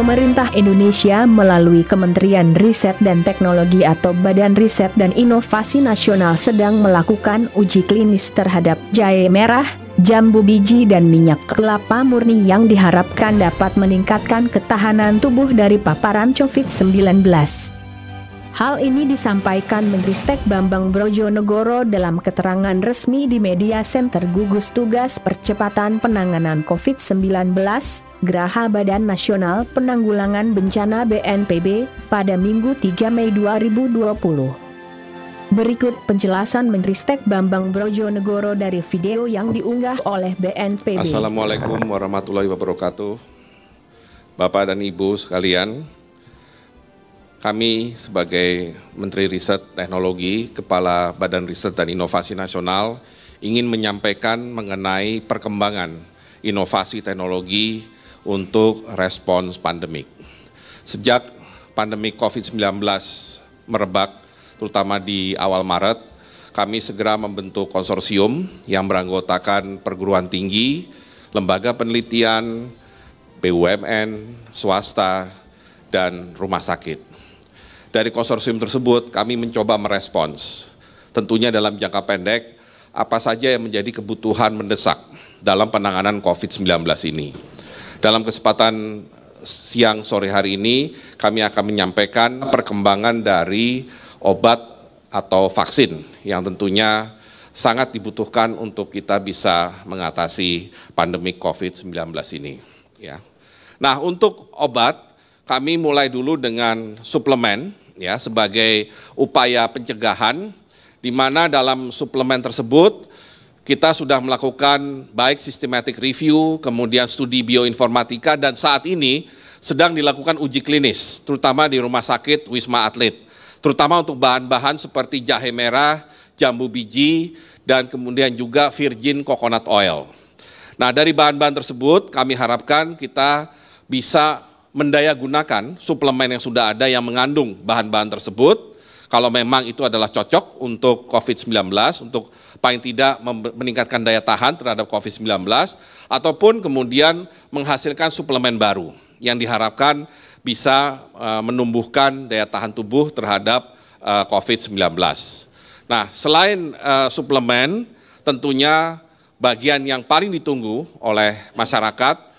Pemerintah Indonesia melalui Kementerian Riset dan Teknologi atau Badan Riset dan Inovasi Nasional sedang melakukan uji klinis terhadap jahe merah, jambu biji dan minyak kelapa murni yang diharapkan dapat meningkatkan ketahanan tubuh dari paparan COVID-19. Hal ini disampaikan Menristek Bambang Brojonegoro dalam keterangan resmi di Media Center Gugus Tugas Percepatan Penanganan COVID-19, Geraha Badan Nasional Penanggulangan Bencana BNPB, pada Minggu 3 Mei 2020. Berikut penjelasan Menristek Bambang Brojonegoro dari video yang diunggah oleh BNPB. Assalamualaikum warahmatullahi wabarakatuh. Bapak dan Ibu sekalian, kami sebagai Menteri Riset Teknologi, Kepala Badan Riset dan Inovasi Nasional ingin menyampaikan mengenai perkembangan inovasi teknologi untuk respons pandemik. Sejak pandemi COVID-19 merebak, terutama di awal Maret, kami segera membentuk konsorsium yang beranggotakan perguruan tinggi, lembaga penelitian, BUMN, swasta, dan rumah sakit. Dari konsorsium tersebut kami mencoba merespons, tentunya dalam jangka pendek, apa saja yang menjadi kebutuhan mendesak dalam penanganan COVID-19 ini. Dalam kesempatan siang sore hari ini, kami akan menyampaikan perkembangan dari obat atau vaksin yang tentunya sangat dibutuhkan untuk kita bisa mengatasi pandemi COVID-19 ini. Ya. Nah, untuk obat, kami mulai dulu dengan suplemen, ya, sebagai upaya pencegahan, di mana dalam suplemen tersebut kita sudah melakukan baik systematic review, kemudian studi bioinformatika, dan saat ini sedang dilakukan uji klinis, terutama di Rumah Sakit Wisma Atlet, terutama untuk bahan-bahan seperti jahe merah, jambu biji, dan kemudian juga virgin coconut oil. Nah, dari bahan-bahan tersebut kami harapkan kita bisa mendaya gunakan suplemen yang sudah ada yang mengandung bahan-bahan tersebut, kalau memang itu adalah cocok untuk COVID-19, untuk paling tidak meningkatkan daya tahan terhadap COVID-19, ataupun kemudian menghasilkan suplemen baru yang diharapkan bisa menumbuhkan daya tahan tubuh terhadap COVID-19. Nah, selain suplemen, tentunya bagian yang paling ditunggu oleh masyarakat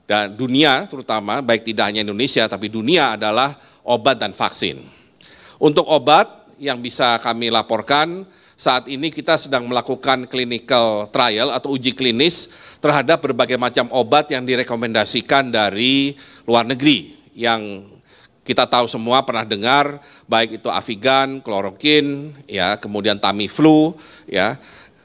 dan dunia terutama, baik tidak hanya Indonesia tapi dunia, adalah obat dan vaksin. Untuk obat yang bisa kami laporkan, saat ini kita sedang melakukan clinical trial atau uji klinis terhadap berbagai macam obat yang direkomendasikan dari luar negeri, yang kita tahu semua pernah dengar, baik itu Avigan, klorokin, ya, kemudian Tamiflu, ya,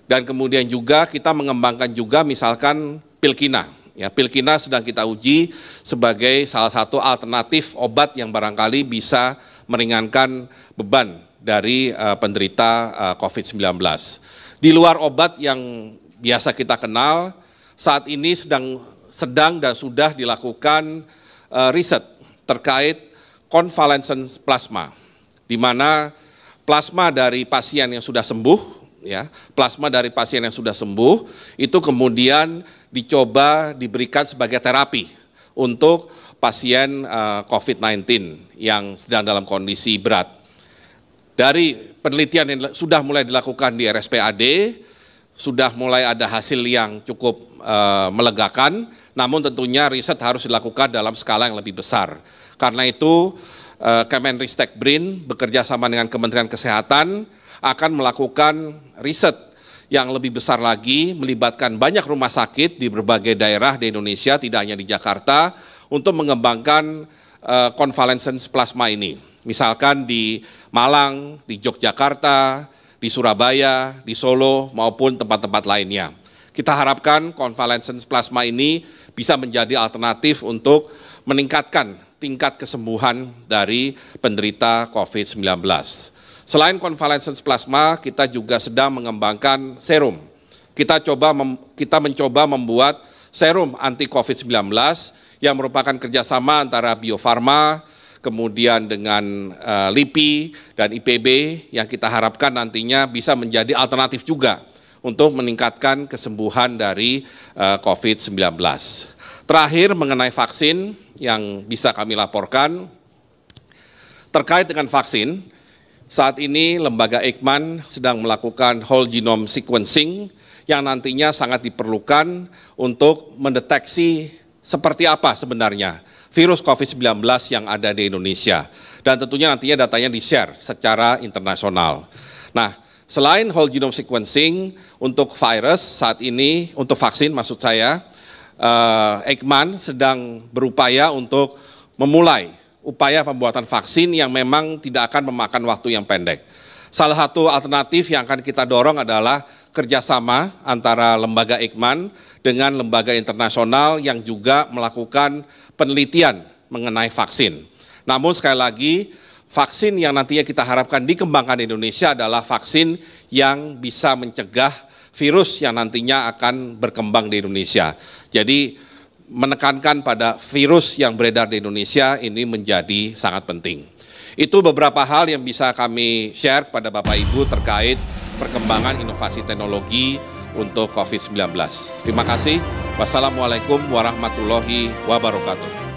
dan kemudian juga kita mengembangkan juga misalkan Pilkina. Ya, Pilkina sedang kita uji sebagai salah satu alternatif obat yang barangkali bisa meringankan beban dari penderita COVID-19. Di luar obat yang biasa kita kenal, saat ini sedang dan sudah dilakukan riset terkait convalescent plasma, di mana plasma dari pasien yang sudah sembuh, ya, plasma dari pasien yang sudah sembuh itu kemudian dicoba diberikan sebagai terapi untuk pasien COVID-19 yang sedang dalam kondisi berat. Dari penelitian yang sudah mulai dilakukan di RSPAD, sudah mulai ada hasil yang cukup melegakan, namun tentunya riset harus dilakukan dalam skala yang lebih besar. Karena itu Kemenristek BRIN bekerja sama dengan Kementerian Kesehatan akan melakukan riset yang lebih besar lagi, melibatkan banyak rumah sakit di berbagai daerah di Indonesia, tidak hanya di Jakarta, untuk mengembangkan convalescent plasma ini. Misalkan di Malang, di Yogyakarta, di Surabaya, di Solo, maupun tempat-tempat lainnya. Kita harapkan convalescent plasma ini bisa menjadi alternatif untuk meningkatkan tingkat kesembuhan dari penderita COVID-19. Selain convalescent plasma, kita juga sedang mengembangkan serum. Kita mencoba membuat serum anti COVID-19 yang merupakan kerjasama antara Bio Farma, kemudian dengan LIPI dan IPB, yang kita harapkan nantinya bisa menjadi alternatif juga untuk meningkatkan kesembuhan dari COVID-19. Terakhir mengenai vaksin yang bisa kami laporkan, terkait dengan vaksin, saat ini lembaga Eijkman sedang melakukan whole genome sequencing yang nantinya sangat diperlukan untuk mendeteksi seperti apa sebenarnya virus COVID-19 yang ada di Indonesia. Dan tentunya nantinya datanya di-share secara internasional. Nah, selain whole genome sequencing untuk virus saat ini, untuk vaksin maksud saya, Eijkman sedang berupaya untuk memulai upaya pembuatan vaksin yang memang tidak akan memakan waktu yang pendek. Salah satu alternatif yang akan kita dorong adalah kerjasama antara lembaga Eijkman dengan lembaga internasional yang juga melakukan penelitian mengenai vaksin. Namun sekali lagi, vaksin yang nantinya kita harapkan dikembangkan di Indonesia adalah vaksin yang bisa mencegah virus yang nantinya akan berkembang di Indonesia. Jadi menekankan pada virus yang beredar di Indonesia ini menjadi sangat penting. Itu beberapa hal yang bisa kami share kepada Bapak Ibu terkait perkembangan inovasi teknologi untuk COVID-19. Terima kasih. Wassalamualaikum warahmatullahi wabarakatuh.